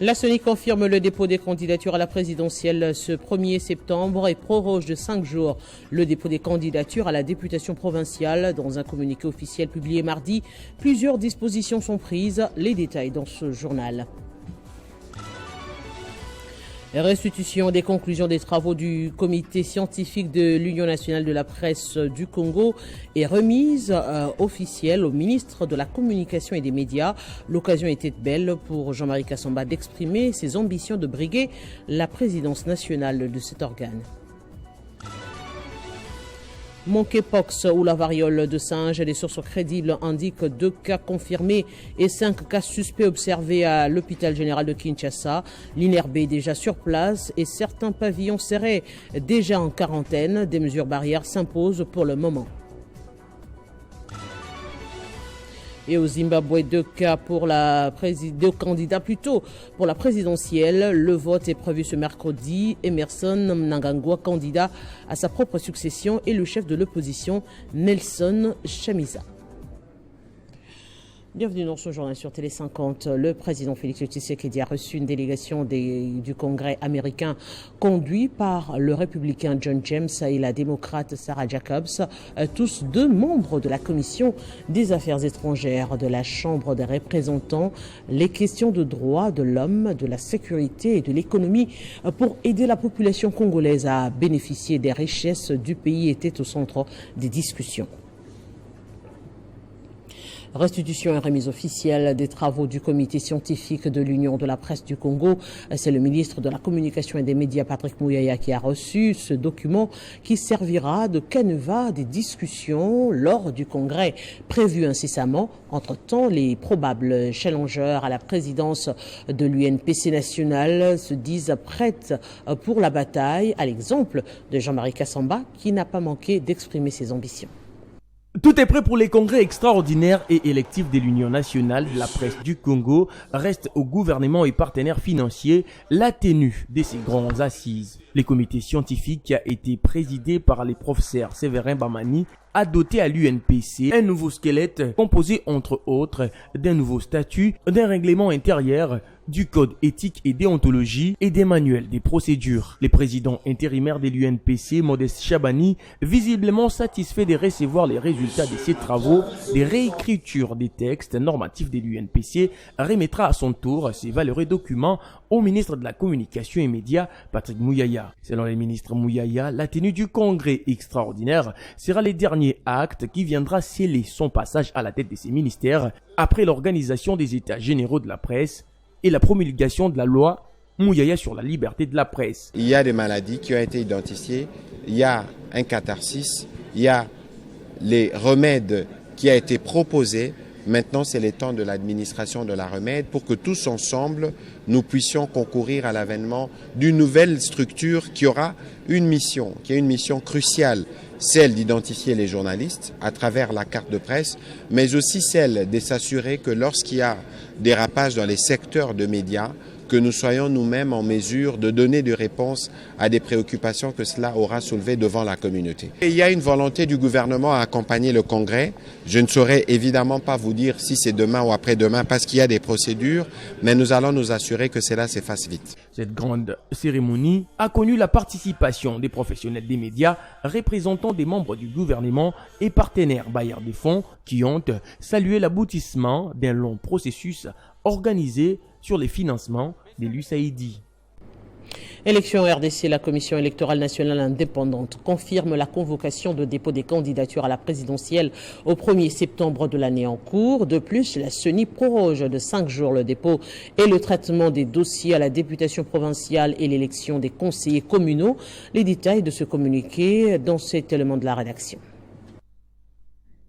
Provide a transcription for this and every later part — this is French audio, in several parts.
La CENI confirme le dépôt des candidatures à la présidentielle ce 1er septembre et proroge de 5 jours le dépôt des candidatures à la députation provinciale. Dans un communiqué officiel publié mardi, plusieurs dispositions sont prises. Les détails dans ce journal. Restitution des conclusions des travaux du comité scientifique de l'Union nationale de la presse du Congo et remise officielle au ministre de la Communication et des Médias. L'occasion était belle pour Jean-Marie Kassamba d'exprimer ses ambitions de briguer la présidence nationale de cet organe. Monkeypox ou la variole de singe, des sources crédibles indiquent 2 cas confirmés et 5 cas suspects observés à l'hôpital général de Kinshasa. L'INRB est déjà sur place et certains pavillons seraient déjà en quarantaine. Des mesures barrières s'imposent pour le moment. Et au Zimbabwe, 2 candidats pour la présidentielle. Le vote est prévu ce mercredi. Emerson Mnangagwa, candidat à sa propre succession, et le chef de l'opposition, Nelson Chamisa. Bienvenue dans ce journal sur Télé 50. Le président Félix Tshisekedi a reçu une délégation du Congrès américain conduit par le républicain John James et la démocrate Sarah Jacobs, tous 2 membres de la commission des affaires étrangères de la Chambre des représentants. Les questions de droits de l'homme, de la sécurité et de l'économie pour aider la population congolaise à bénéficier des richesses du pays étaient au centre des discussions. Restitution et remise officielle des travaux du comité scientifique de l'Union de la presse du Congo. C'est le ministre de la Communication et des Médias, Patrick Mouyaya, qui a reçu ce document qui servira de canevas des discussions lors du congrès prévu incessamment. Entre-temps, les probables challengers à la présidence de l'UNPC nationale se disent prêtes pour la bataille, à l'exemple de Jean-Marie Kassamba, qui n'a pas manqué d'exprimer ses ambitions. Tout est prêt pour les congrès extraordinaires et électifs de l'Union nationale de la presse du Congo. Reste au gouvernement et partenaires financiers la tenue de ces grandes assises. Le comité scientifique, qui a été présidé par les professeurs Séverin Bamani, a doté à l'UNPC un nouveau squelette composé entre autres d'un nouveau statut, d'un règlement intérieur, du code éthique et déontologie et des manuels des procédures. Le président intérimaire de l'UNPC, Modeste Chabani, visiblement satisfait de recevoir les résultats de ses travaux de réécriture des textes normatifs de l'UNPC, remettra à son tour ces valeureux documents au ministre de la Communication et Médias, Patrick Mouyaya. Selon le ministre Mouyaya, la tenue du congrès extraordinaire sera le dernier acte qui viendra sceller son passage à la tête de ces ministères après l'organisation des états généraux de la presse et la promulgation de la loi Mouyaya sur la liberté de la presse. Il y a des maladies qui ont été identifiées, il y a un catharsis, il y a les remèdes qui ont été proposés. Maintenant, c'est le temps de l'administration de la remède pour que tous ensemble, nous puissions concourir à l'avènement d'une nouvelle structure qui aura une mission, qui est une mission cruciale, celle d'identifier les journalistes à travers la carte de presse, mais aussi celle de s'assurer que lorsqu'il y a dérapage dans les secteurs de médias, que nous soyons nous-mêmes en mesure de donner des réponses à des préoccupations que cela aura soulevées devant la communauté. Et il y a une volonté du gouvernement à accompagner le Congrès. Je ne saurais évidemment pas vous dire si c'est demain ou après-demain parce qu'il y a des procédures, mais nous allons nous assurer que cela s'efface vite. Cette grande cérémonie a connu la participation des professionnels des médias, représentants des membres du gouvernement et partenaires bailleurs des fonds qui ont salué l'aboutissement d'un long processus organisé sur les financements de l'USAID. Élection RDC, la Commission électorale nationale indépendante confirme la convocation de dépôt des candidatures à la présidentielle au 1er septembre de l'année en cours. De plus, la CENI proroge de 5 jours le dépôt et le traitement des dossiers à la députation provinciale et l'élection des conseillers communaux. Les détails de ce communiqué dans cet élément de la rédaction.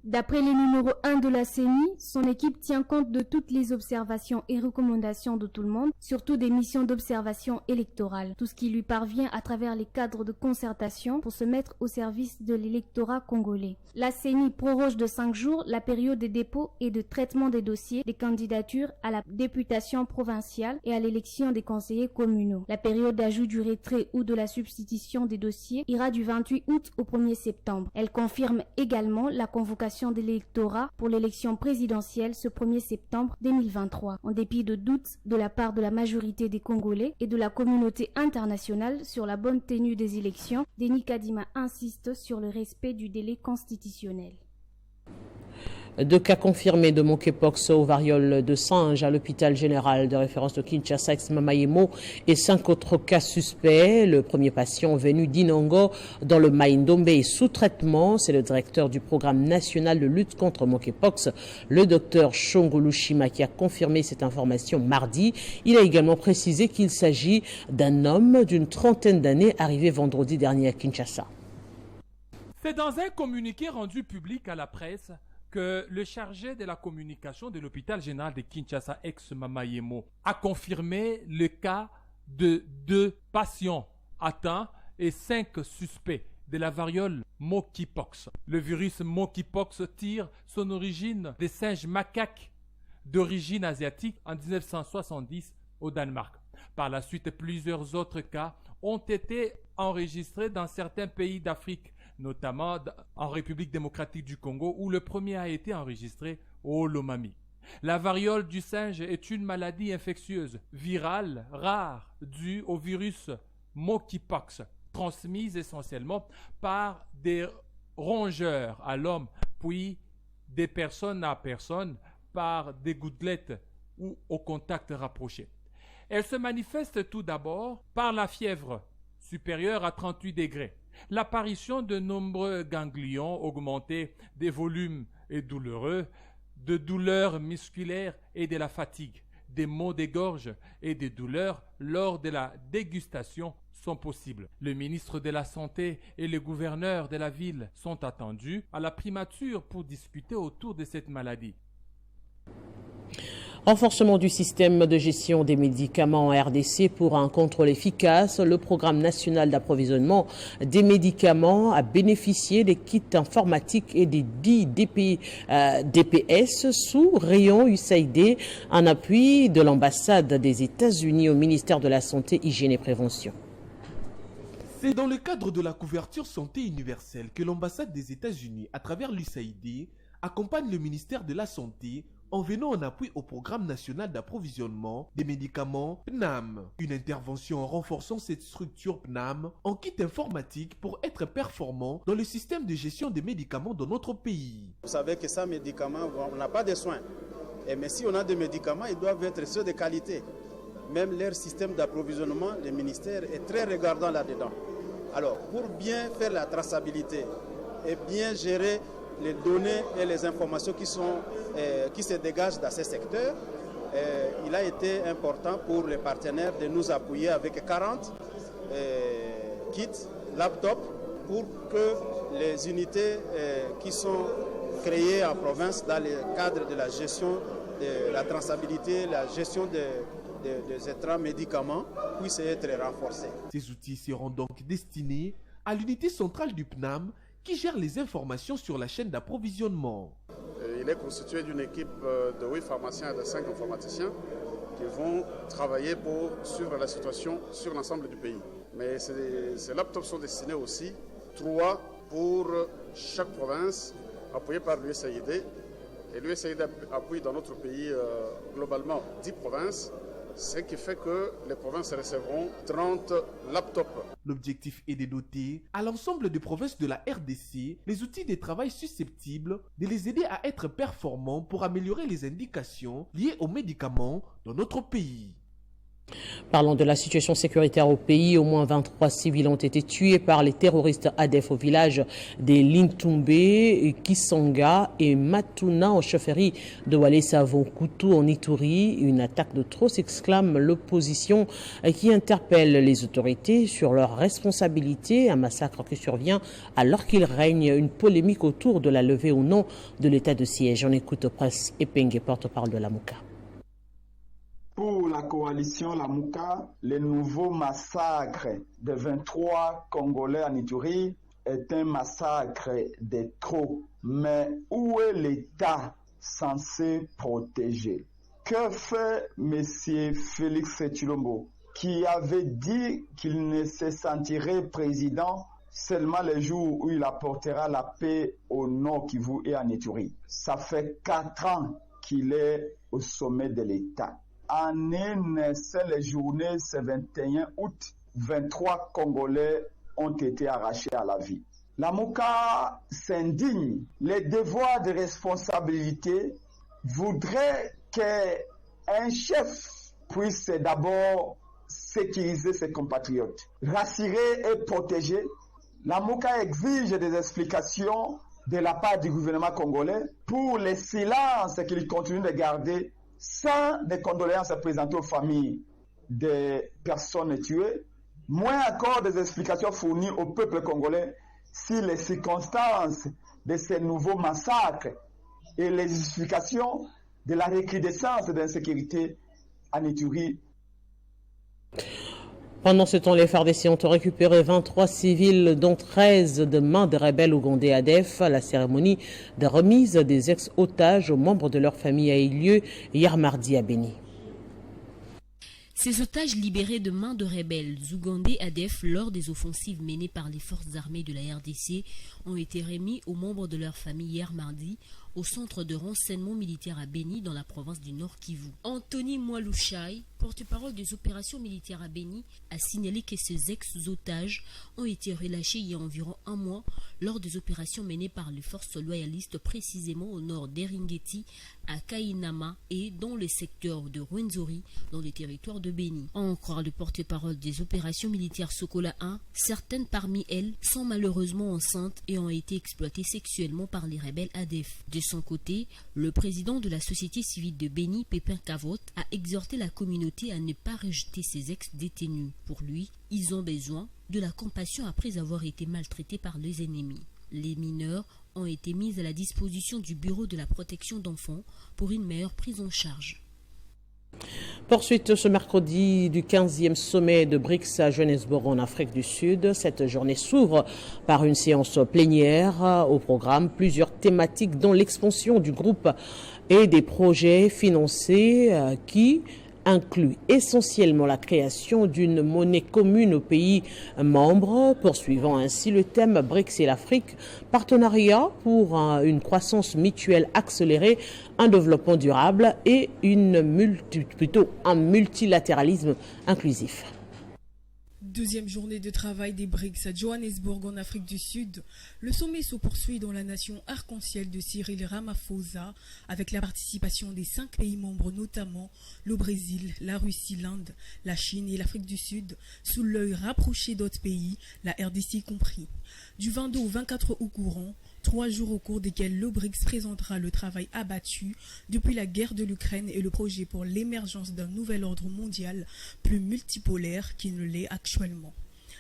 D'après le numéro 1 de la CENI, son équipe tient compte de toutes les observations et recommandations de tout le monde, surtout des missions d'observation électorale, tout ce qui lui parvient à travers les cadres de concertation pour se mettre au service de l'électorat congolais. La CENI proroge de 5 jours la période de dépôt et de traitement des dossiers des candidatures à la députation provinciale et à l'élection des conseillers communaux. La période d'ajout du retrait ou de la substitution des dossiers ira du 28 août au 1er septembre. Elle confirme également la convocation participation de l'électorat pour l'élection présidentielle ce 1er septembre 2023. En dépit de doutes de la part de la majorité des Congolais et de la communauté internationale sur la bonne tenue des élections, Denis Kadima insiste sur le respect du délai constitutionnel. 2 cas confirmés de monkeypox aux varioles de singe à l'hôpital général de référence de Kinshasa ex-Mamayemo et 5 autres cas suspects. Le premier patient venu d'Inongo dans le Maïndombe est sous traitement. C'est le directeur du programme national de lutte contre monkeypox, le docteur Shongolu Shima, qui a confirmé cette information mardi. Il a également précisé qu'il s'agit d'un homme d'une trentaine d'années arrivé vendredi dernier à Kinshasa. C'est dans un communiqué rendu public à la presse que le chargé de la communication de l'hôpital général de Kinshasa ex-Mamayemo a confirmé le cas de 2 patients atteints et 5 suspects de la variole monkeypox. Le virus monkeypox tire son origine des singes macaques d'origine asiatique en 1970 au Danemark. Par la suite, plusieurs autres cas ont été enregistrés dans certains pays d'Afrique, notamment en République démocratique du Congo, où le premier a été enregistré au Lomami. La variole du singe est une maladie infectieuse, virale, rare, due au virus monkeypox, transmise essentiellement par des rongeurs à l'homme, puis des personnes à personnes par des gouttelettes ou au contact rapproché. Elle se manifeste tout d'abord par la fièvre supérieure à 38 degrés, l'apparition de nombreux ganglions augmentés, des volumes et douloureux, de douleurs musculaires et de la fatigue, des maux de gorge et des douleurs lors de la dégustation sont possibles. Le ministre de la Santé et le gouverneur de la ville sont attendus à la primature pour discuter autour de cette maladie. Renforcement du système de gestion des médicaments en RDC pour un contrôle efficace. Le programme national d'approvisionnement des médicaments a bénéficié des kits informatiques et des 10 DPS sous rayon USAID en appui de l'ambassade des États-Unis au ministère de la Santé, Hygiène et Prévention. C'est dans le cadre de la couverture santé universelle que l'ambassade des États-Unis, à travers l'USAID, accompagne le ministère de la Santé en venant en appui au programme national d'approvisionnement des médicaments PNAM. Une intervention en renforçant cette structure PNAM en kit informatique pour être performant dans le système de gestion des médicaments dans notre pays. Vous savez que sans médicaments, on n'a pas de soins. Mais si on a des médicaments, ils doivent être ceux de qualité. Même leur système d'approvisionnement, le ministère est très regardant là-dedans. Alors, pour bien faire la traçabilité et bien gérer les données et les informations qui se dégagent dans ces secteurs, il a été important pour les partenaires de nous appuyer avec 40 kits, laptops, pour que les unités qui sont créées en province dans le cadre de la gestion de la traçabilité, la gestion des étranges médicaments puissent être renforcées. Ces outils seront donc destinés à l'unité centrale du PNAM qui gère les informations sur la chaîne d'approvisionnement. Il est constitué d'une équipe de 8 pharmaciens et de 5 informaticiens qui vont travailler pour suivre la situation sur l'ensemble du pays. Mais ces laptops sont destinés aussi, 3 pour chaque province, appuyés par l'USAID. Et l'USAID appuie dans notre pays globalement 10 provinces, ce qui fait que les provinces recevront 30 laptops. L'objectif est de doter à l'ensemble des provinces de la RDC les outils de travail susceptibles de les aider à être performants pour améliorer les indications liées aux médicaments dans notre pays. Parlons de la situation sécuritaire au pays. Au moins 23 civils ont été tués par les terroristes ADF au village des Lintumbe, Kisanga et Matuna en chefferie de Walé-Savon-Koutou en Ituri. Une attaque de trop, s'exclame l'opposition qui interpelle les autorités sur leur responsabilité. Un massacre qui survient alors qu'il règne une polémique autour de la levée ou non de l'état de siège. On écoute Prince Epenge, porte-parole de la Mouka. Pour la coalition Lamouka, le nouveau massacre de 23 Congolais en Ituri est un massacre de trop. Mais où est l'État censé protéger? Que fait M. Félix Tshilombo, qui avait dit qu'il ne se sentirait président seulement les jours où il apportera la paix au Nord Kivu et en Ituri. Ça fait 4 ans qu'il est au sommet de l'État. En une seule journée, ce 21 août, 23 Congolais ont été arrachés à la vie. La Mouka s'indigne. Les devoirs de responsabilité voudraient qu'un chef puisse d'abord sécuriser ses compatriotes, rassurer et protéger. La Mouka exige des explications de la part du gouvernement congolais pour les silences qu'il continue de garder sans des condoléances présentées aux familles des personnes tuées, moins encore des explications fournies au peuple congolais sur les circonstances de ces nouveaux massacres et les justifications de la recrudescence de l'insécurité en Ituri. Pendant ce temps, les FARDC ont récupéré 23 civils, dont 13 de main des rebelles ougandais ADF. La cérémonie de remise des ex-otages aux membres de leur famille a eu lieu hier mardi à Béni. Ces otages libérés de main de rebelles ougandais ADF lors des offensives menées par les forces armées de la RDC ont été remis aux membres de leur famille hier mardi au centre de renseignement militaire à Béni dans la province du Nord Kivu. Anthony Mwalouchai, porte-parole des opérations militaires à Béni, a signalé que ces ex-otages ont été relâchés il y a environ un mois lors des opérations menées par les forces loyalistes précisément au nord d'Eringeti, à Kainama et dans le secteur de Rwenzori dans le territoire de Béni. À en croire le porte-parole des opérations militaires Sokola 1, certaines parmi elles sont malheureusement enceintes et ont été exploitées sexuellement par les rebelles ADF. De son côté, le président de la société civile de Béni, Pépin Cavote, a exhorté la communauté à ne pas rejeter ces ex-détenus. Pour lui, ils ont besoin de la compassion après avoir été maltraités par les ennemis. Les mineurs ont été mis à la disposition du Bureau de la protection d'enfants pour une meilleure prise en charge. Poursuite ce mercredi du 15e sommet de BRICS à Johannesburg en Afrique du Sud. Cette journée s'ouvre par une séance plénière. Au programme, plusieurs thématiques dont l'expansion du groupe et des projets financés qui inclut essentiellement la création d'une monnaie commune aux pays membres, poursuivant ainsi le thème BRICS et l'Afrique, partenariat pour une croissance mutuelle accélérée, un développement durable et un multilatéralisme inclusif. Deuxième journée de travail des BRICS à Johannesburg en Afrique du Sud. Le sommet se poursuit dans la nation arc-en-ciel de Cyril Ramaphosa avec la participation des 5 pays membres, notamment le Brésil, la Russie, l'Inde, la Chine et l'Afrique du Sud, sous l'œil rapproché d'autres pays, la RDC compris. Du 22 au 24 août courant, 3 jours au cours desquels le BRICS présentera le travail abattu depuis la guerre de l'Ukraine et le projet pour l'émergence d'un nouvel ordre mondial plus multipolaire qu'il ne l'est actuellement.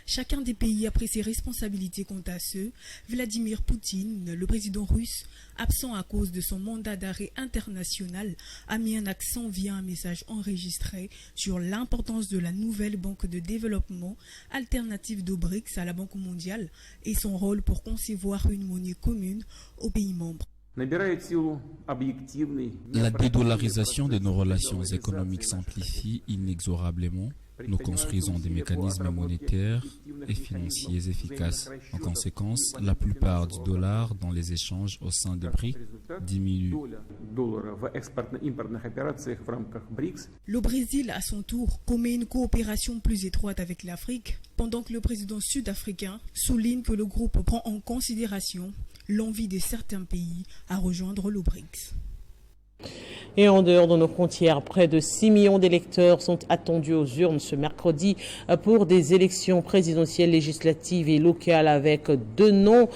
Chacun des pays a pris ses responsabilités quant à ce. Vladimir Poutine, le président russe, absent à cause de son mandat d'arrêt international, a mis un accent via un message enregistré sur l'importance de la nouvelle banque de développement alternative de BRICS à la Banque mondiale et son rôle pour concevoir une monnaie commune aux pays membres. La dédollarisation de nos relations économiques s'amplifie inexorablement. Nous construisons des mécanismes monétaires et financiers efficaces. En conséquence, la plupart du dollar dans les échanges au sein de BRICS diminue. Le Brésil, à son tour, commet une coopération plus étroite avec l'Afrique, pendant que le président sud-africain souligne que le groupe prend en considération l'envie de certains pays à rejoindre le BRICS. Et en dehors de nos frontières, près de 6 millions d'électeurs sont attendus aux urnes ce mercredi pour des élections présidentielles, législatives et locales avec 2 noms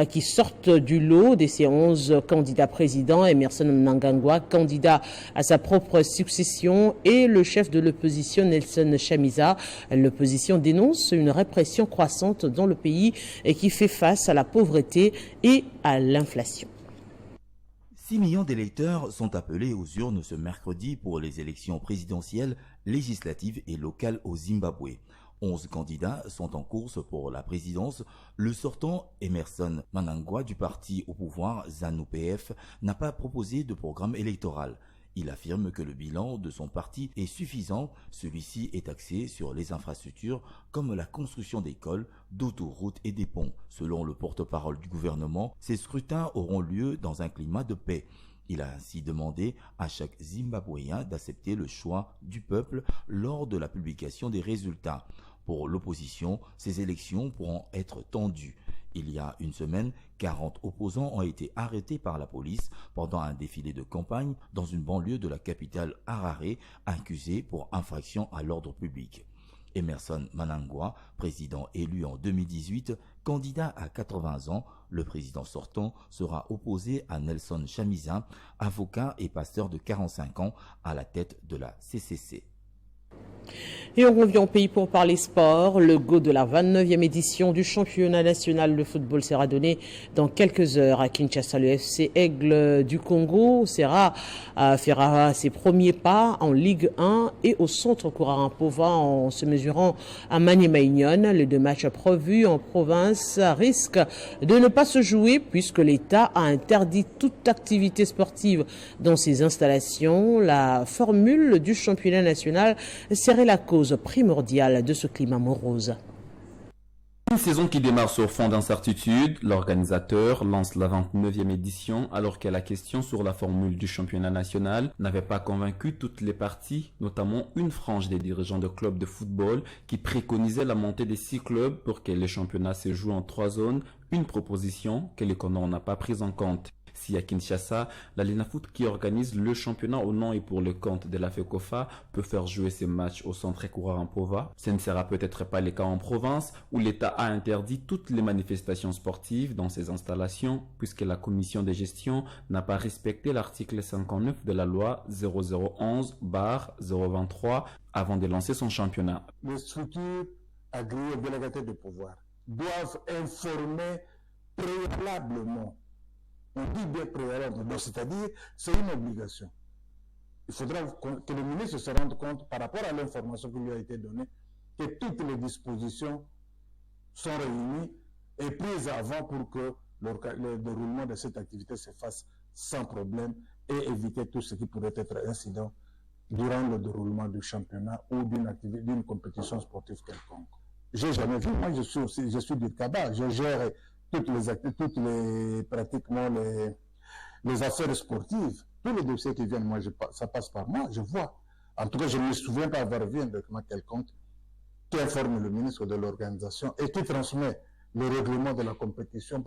qui sortent du lot de ces 11 candidats présidents. Emerson Mnangagwa, candidat à sa propre succession, et le chef de l'opposition Nelson Chamisa. L'opposition dénonce une répression croissante dans le pays et qui fait face à la pauvreté et à l'inflation. 6 millions d'électeurs sont appelés aux urnes ce mercredi pour les élections présidentielles, législatives et locales au Zimbabwe. 11 candidats sont en course pour la présidence. Le sortant Emerson Mnangagwa du parti au pouvoir ZANU-PF n'a pas proposé de programme électoral. Il affirme que le bilan de son parti est suffisant. Celui-ci est axé sur les infrastructures comme la construction d'écoles, d'autoroutes et des ponts. Selon le porte-parole du gouvernement, ces scrutins auront lieu dans un climat de paix. Il a ainsi demandé à chaque Zimbabwéen d'accepter le choix du peuple lors de la publication des résultats. Pour l'opposition, ces élections pourront être tendues. Il y a une semaine, 40 opposants ont été arrêtés par la police pendant un défilé de campagne dans une banlieue de la capitale Harare, accusés pour infraction à l'ordre public. Emerson Mnangagwa, président élu en 2018, candidat à 80 ans, le président sortant sera opposé à Nelson Chamisa, avocat et pasteur de 45 ans à la tête de la CCC. Et on revient au pays pour parler sport. Le go de la 29e édition du championnat national de football sera donné dans quelques heures à Kinshasa. Le FC Aigle du Congo fera ses premiers pas en Ligue 1 et au centre Kouraran-Pova en se mesurant à Maniema Union. Les deux matchs prévus en province risquent de ne pas se jouer puisque l'État a interdit toute activité sportive dans ses installations. La formule du championnat national serait la cause primordiale de ce climat morose. Une saison qui démarre sur fond d'incertitude, l'organisateur lance la 29e édition alors que la question sur la formule du championnat national n'avait pas convaincu toutes les parties, notamment une frange des dirigeants de clubs de football qui préconisaient la montée des 6 clubs pour que le championnat se joue en 3 zones, une proposition que le Condor n'a pas prise en compte. Si à Kinshasa, la Linafoot qui organise le championnat au nom et pour le compte de la FECOFA peut faire jouer ses matchs au centre Kouraran-Pova, ce ne sera peut-être pas le cas en province où l'État a interdit toutes les manifestations sportives dans ses installations puisque la commission de gestion n'a pas respecté l'article 59 de la loi 0011/023 avant de lancer son championnat. Les structures agréées délégataires de pouvoir doivent informer préalablement. On dit bien préalablement, c'est-à-dire c'est une obligation. Il faudra que le ministre se rende compte par rapport à l'information qui lui a été donnée que toutes les dispositions sont réunies et prises avant pour que le déroulement de cette activité se fasse sans problème et éviter tout ce qui pourrait être incident durant le déroulement du championnat ou d'une compétition sportive quelconque. J'ai jamais vu, moi je suis du cabas, je gère pratiquement les affaires sportives, tous les dossiers qui viennent, ça passe par moi, je vois. En tout cas, je ne me souviens pas avoir vu un document quelconque qui informe le ministre de l'organisation et qui transmet le règlement de la compétition.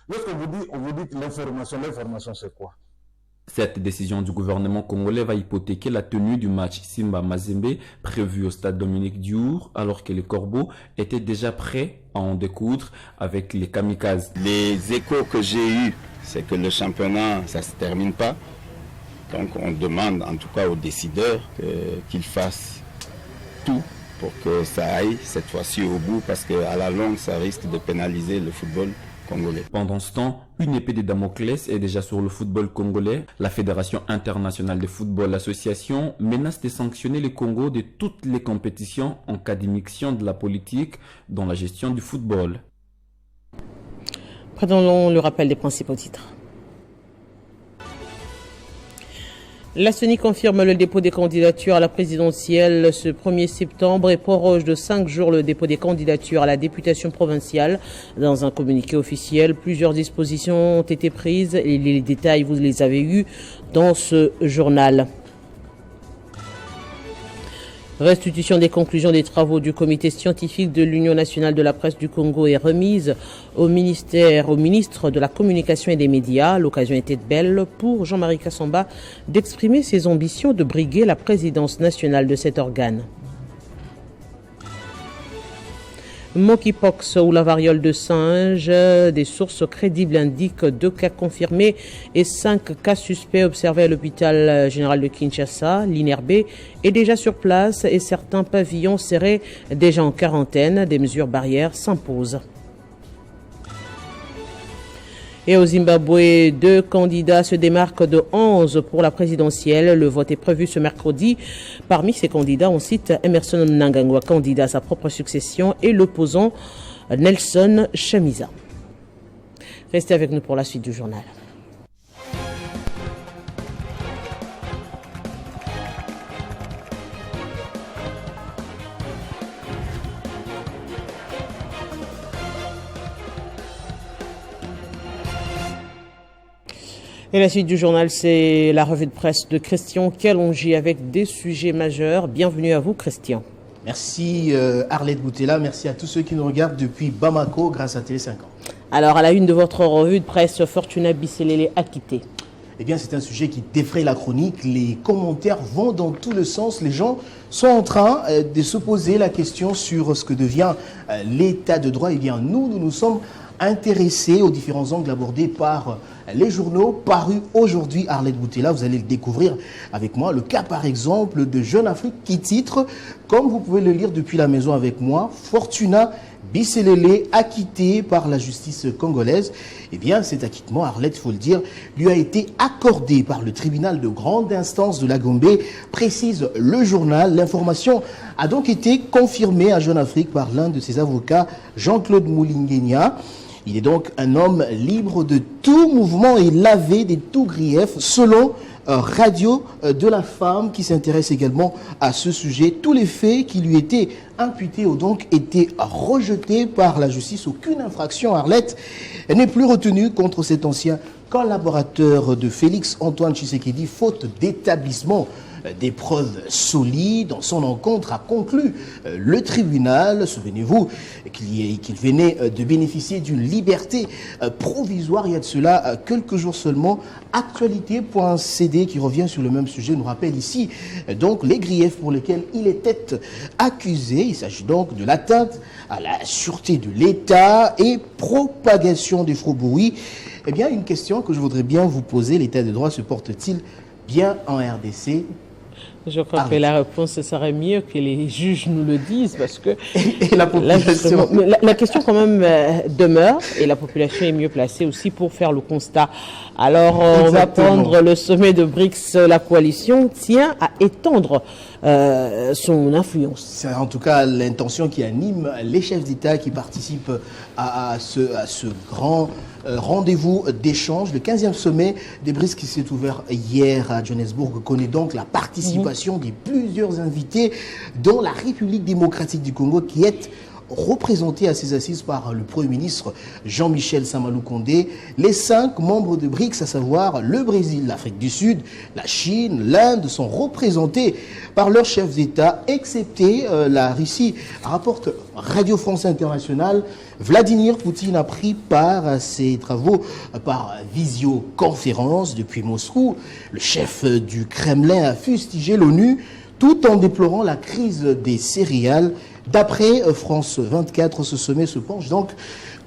Lorsque on vous dit l'information c'est quoi? Cette décision du gouvernement congolais va hypothéquer la tenue du match Simba-Mazembe prévu au stade Dominique Diour alors que les Corbeaux étaient déjà prêts à en découdre avec les kamikazes. Les échos que j'ai eus, c'est que le championnat, ça ne se termine pas. Donc on demande en tout cas aux décideurs qu'ils fassent tout pour que ça aille cette fois-ci au bout parce qu'à la longue, ça risque de pénaliser le football congolais. Pendant ce temps, une épée de Damoclès est déjà sur le football congolais. La Fédération internationale de football association menace de sanctionner le Congo de toutes les compétitions en cas d'immixtion de la politique dans la gestion du football. Prenons le rappel des principaux titres. La CENI confirme le dépôt des candidatures à la présidentielle ce 1er septembre et proroge de 5 jours le dépôt des candidatures à la députation provinciale. Dans un communiqué officiel, plusieurs dispositions ont été prises et les détails, vous les avez eus dans ce journal. Restitution des conclusions des travaux du comité scientifique de l'Union nationale de la presse du Congo est remise au ministre de la Communication et des Médias. L'occasion était belle pour Jean-Marie Kassamba d'exprimer ses ambitions de briguer la présidence nationale de cet organe. Monkeypox ou la variole de singe, des sources crédibles indiquent 2 cas confirmés et 5 cas suspects observés à l'hôpital général de Kinshasa. L'INRB est déjà sur place et certains pavillons seraient déjà en quarantaine. Des mesures barrières s'imposent. Et au Zimbabwe, 2 candidats se démarquent de 11 pour la présidentielle. Le vote est prévu ce mercredi. Parmi ces candidats, on cite Emerson Mnangagwa, candidat à sa propre succession, et l'opposant Nelson Chamisa. Restez avec nous pour la suite du journal. Et la suite du journal, c'est la revue de presse de Christian Kalonji avec des sujets majeurs. Bienvenue à vous, Christian. Merci Arlette Boutella, merci à tous ceux qui nous regardent depuis Bamako grâce à Télé 5 ans. Alors, à la une de votre revue de presse, Fortuna Bisselele acquitté. Eh bien, c'est un sujet qui défraie la chronique. Les commentaires vont dans tous les sens. Les gens sont en train de se poser la question sur ce que devient l'état de droit. Eh bien, nous sommes intéressés aux différents angles abordés par les journaux parus aujourd'hui. Arlette Boutella, vous allez le découvrir avec moi. Le cas, par exemple, de Jeune Afrique qui titre, comme vous pouvez le lire depuis la maison avec moi, Fortuna Bisselele acquitté par la justice congolaise. Eh bien, cet acquittement, Arlette, il faut le dire, lui a été accordé par le tribunal de grande instance de la Gombe, précise le journal. L'information a donc été confirmée à Jeune Afrique par l'un de ses avocats, Jean-Claude Moulingenia. Il est donc un homme libre de tout mouvement et lavé de tout grief, selon Radio de la Femme, qui s'intéresse également à ce sujet. Tous les faits qui lui étaient imputés ont donc été rejetés par la justice. Aucune infraction, Arlette, n'est plus retenue contre cet ancien collaborateur de Félix Antoine Tshisekedi, faute d'établissement des preuves solides. En son encontre a conclu le tribunal, souvenez-vous, qu'il venait de bénéficier d'une liberté provisoire il y a de cela quelques jours seulement. Actualité.cd qui revient sur le même sujet nous rappelle ici donc les griefs pour lesquels il était accusé. Il s'agit donc de l'atteinte à la sûreté de l'État et propagation des faux bruits. Eh bien, une question que je voudrais bien vous poser, l'état de droit se porte-t-il bien en RDC? Je crois que la réponse serait mieux que les juges nous le disent parce que et la population. La question quand même demeure et la population est mieux placée aussi pour faire le constat. Alors on va prendre le sommet de BRICS. La coalition tient à étendre son influence. C'est en tout cas l'intention qui anime les chefs d'État qui participent à ce grand rendez-vous d'échange. Le 15e sommet des BRICS qui s'est ouvert hier à Johannesburg connaît donc la participation de plusieurs invités, dont la République démocratique du Congo qui est représentée à ces assises par le Premier ministre Jean-Michel Samaloukonde. Les 5 membres de BRICS, à savoir le Brésil, l'Afrique du Sud, la Chine, l'Inde, sont représentés par leurs chefs d'État, excepté la Russie, rapporte Radio France Internationale. Vladimir Poutine a pris part à ces travaux par visioconférence depuis Moscou. Le chef du Kremlin a fustigé l'ONU tout en déplorant la crise des céréales. D'après France 24, ce sommet se penche donc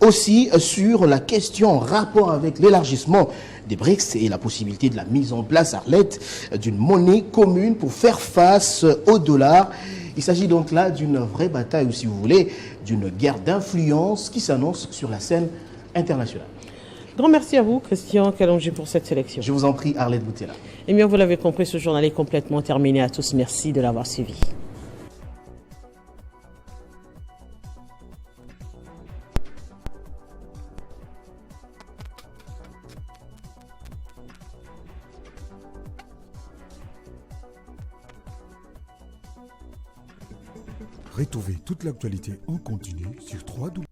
aussi sur la question en rapport avec l'élargissement des BRICS et la possibilité de la mise en place, Arlette, d'une monnaie commune pour faire face au dollar. Il s'agit donc là d'une vraie bataille, ou si vous voulez, d'une guerre d'influence qui s'annonce sur la scène internationale. Grand merci à vous, Christian Kalonji, pour cette sélection. Je vous en prie, Arlette Boutella. Eh bien, vous l'avez compris, ce journal est complètement terminé. À tous, merci de l'avoir suivi. Retrouvez toute l'actualité en continu sur 3W.